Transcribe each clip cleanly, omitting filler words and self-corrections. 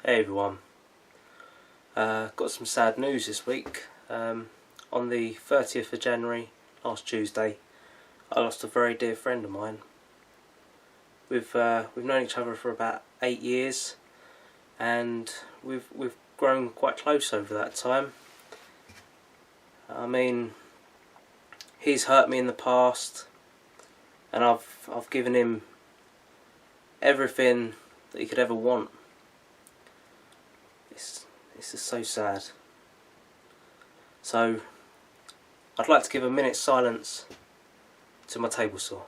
Hey everyone, got some sad news this week. On the 30th of January, last Tuesday, I lost a very dear friend of mine. We've known each other for about 8 years, and we've grown quite close over that time. I mean, he's hurt me in the past, and I've given him everything that he could ever want. It's just so sad. So I'd like to give a minute's silence to my table saw.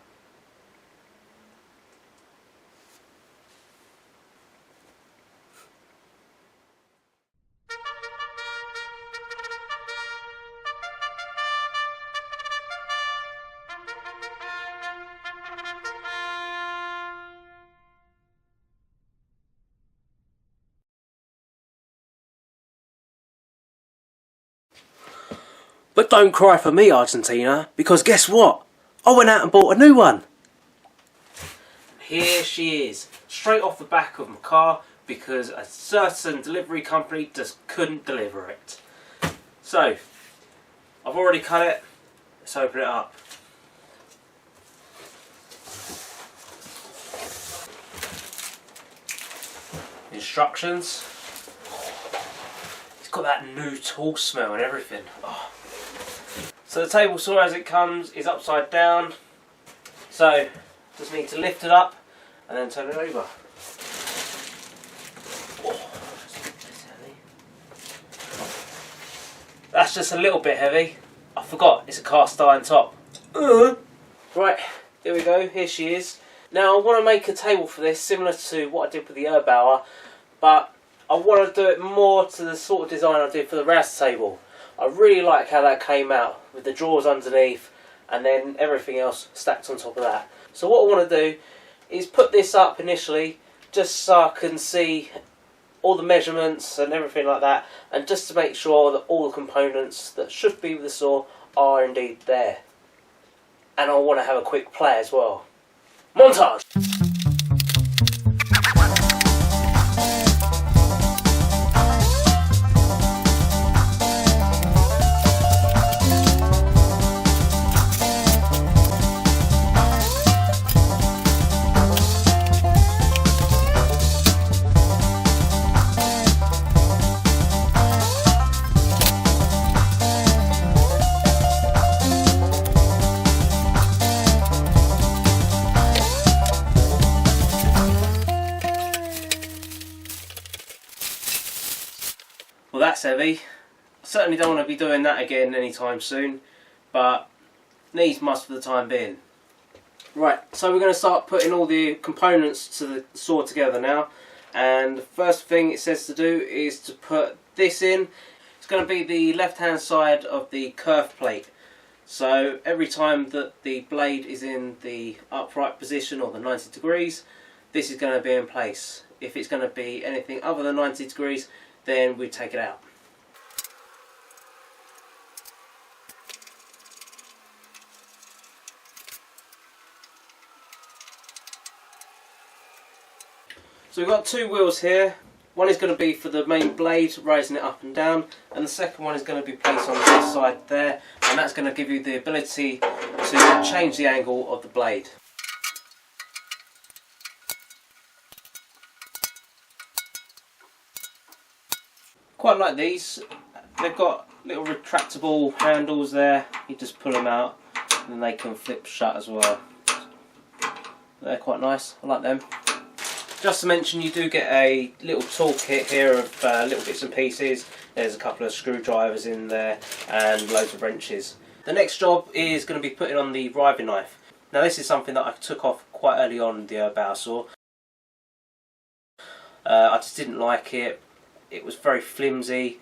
But don't cry for me, Argentina, because guess what? I went out and bought a new one. Here she is, straight off the back of my car, because a certain delivery company just couldn't deliver it. So, I've already cut it. Let's open it up. Instructions. It's got that new tool smell and everything. Oh. So the table saw as it comes is upside down, so just need to lift it up and then turn it over. Oh, that's just a little bit heavy. I forgot it's a cast iron top. Right, here we go, here she is. Now I want to make a table for this similar to what I did with the Erbauer, but I want to do it more to the sort of design I did for the Raz table. I really like how that came out with the drawers underneath and then everything else stacked on top of that. So what I want to do is put this up initially just so I can see all the measurements and everything like that, and just to make sure that all the components that should be with the saw are indeed there. And I want to have a quick play as well. Montage! Well, that's heavy. I certainly don't want to be doing that again anytime soon, but needs must for the time being. Right, so we're going to start putting all the components to the saw together now, and the first thing it says to do is to put this in. It's going to be the left hand side of the kerf plate. So every time that the blade is in the upright position or the 90 degrees, this is going to be in place. If it's going to be anything other than 90 degrees, then we take it out. So we've got two wheels here. One is going to be for the main blade, raising it up and down, and the second one is going to be placed on this side there, and that's going to give you the ability to change the angle of the blade. Quite like these. They've got little retractable handles there. You just pull them out and then they can flip shut as well. They're quite nice. I like them. Just to mention, you do get a little toolkit here of little bits and pieces. There's a couple of screwdrivers in there and loads of wrenches. The next job is going to be putting on the riving knife. Now this is something that I took off quite early on the Erbauer saw. I just didn't like it. It was very flimsy,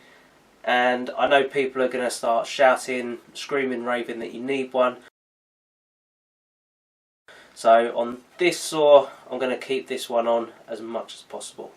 and I know people are going to start shouting, screaming, raving that you need one. So on this saw, I'm going to keep this one on as much as possible.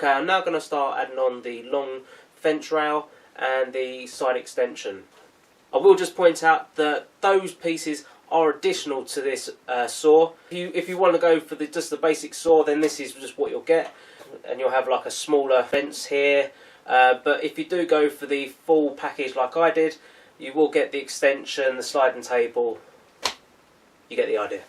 Okay, I'm now going to start adding on the long fence rail and the side extension. I will just point out that those pieces are additional to this saw. If you want to go for just the basic saw, then this is just what you'll get, and you'll have like a smaller fence here. But if you do go for the full package like I did, you will get the extension, the sliding table. You get the idea.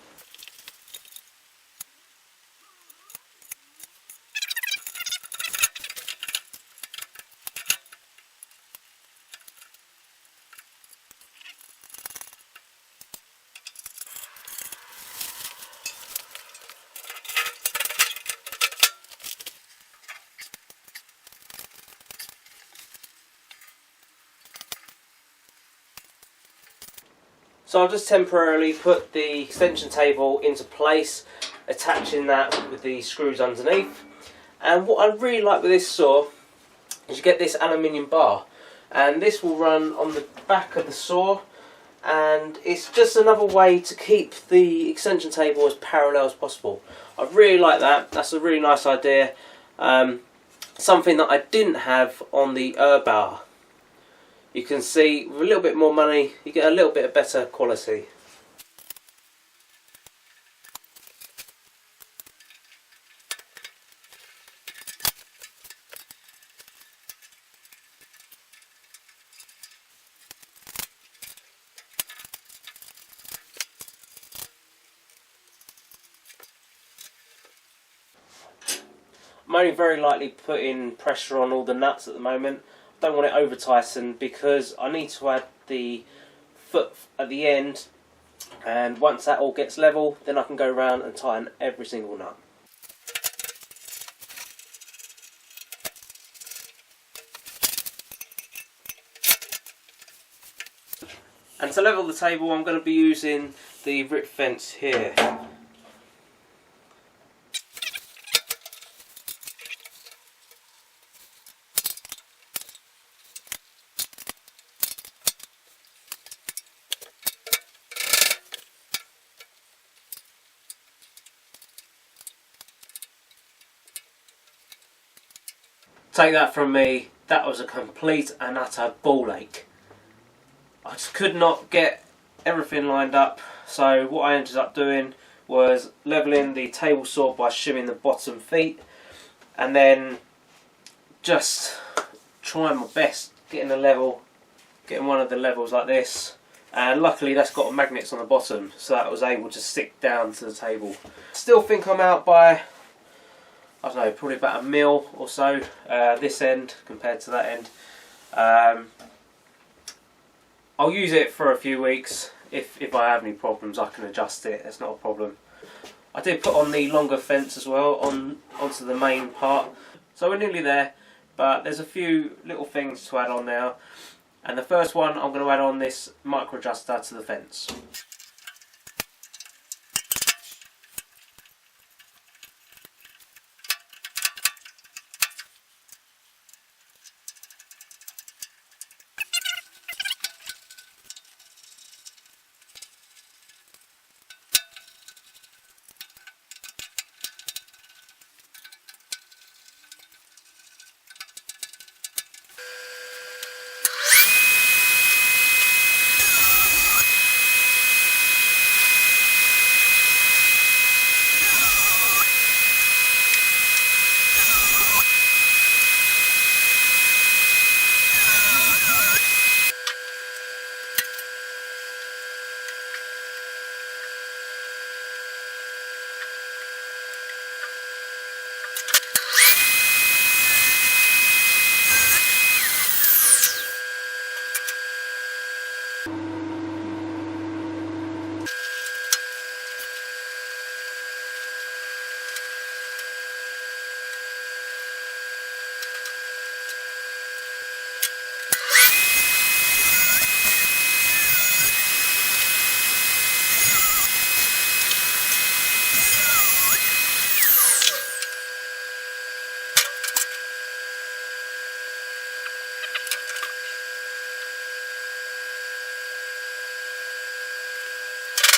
So I'll just temporarily put the extension table into place, attaching that with the screws underneath. And what I really like with this saw is you get this aluminium bar, and this will run on the back of the saw, and it's just another way to keep the extension table as parallel as possible. I really like that. That's a really nice idea. Something that I didn't have on the Erbauer. You can see with a little bit more money you get a little bit of better quality. I'm only very lightly putting pressure on all the nuts at the moment. Don't want it over tightened because I need to add the foot at the end, and once that all gets level, then I can go around and tighten every single nut. And to level the table, I'm going to be using the rip fence here. Take that from me, that was a complete and utter ball ache. I just could not get everything lined up, so what I ended up doing was levelling the table saw by shimming the bottom feet, and then just trying my best getting one of the levels like this, and luckily that's got magnets on the bottom, so that was able to stick down to the table. Still think I'm out by, I don't know, probably about a mil or so this end compared to that end. I'll use it for a few weeks. If I have any problems, I can adjust it. It's not a problem. I did put on the longer fence as well onto the main part, so we're nearly there. But there's a few little things to add on now. And the first one, I'm going to add on this micro adjuster to the fence.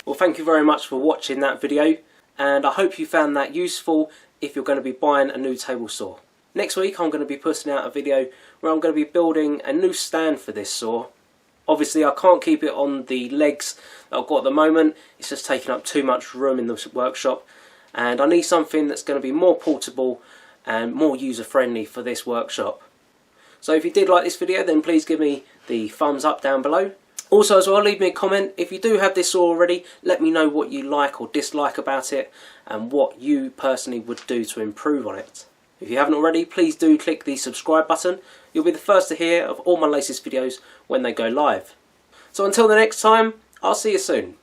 Well, thank you very much for watching that video, and I hope you found that useful if you're going to be buying a new table saw. Next week I'm going to be putting out a video where I'm going to be building a new stand for this saw. Obviously I can't keep it on the legs that I've got at the moment, it's just taking up too much room in the workshop, and I need something that's going to be more portable and more user friendly for this workshop. So if you did like this video, then please give me the thumbs up down below. Also as well, leave me a comment. If you do have this saw already, let me know what you like or dislike about it and what you personally would do to improve on it. If you haven't already, please do click the subscribe button. You'll be the first to hear of all my latest videos when they go live. So until the next time, I'll see you soon.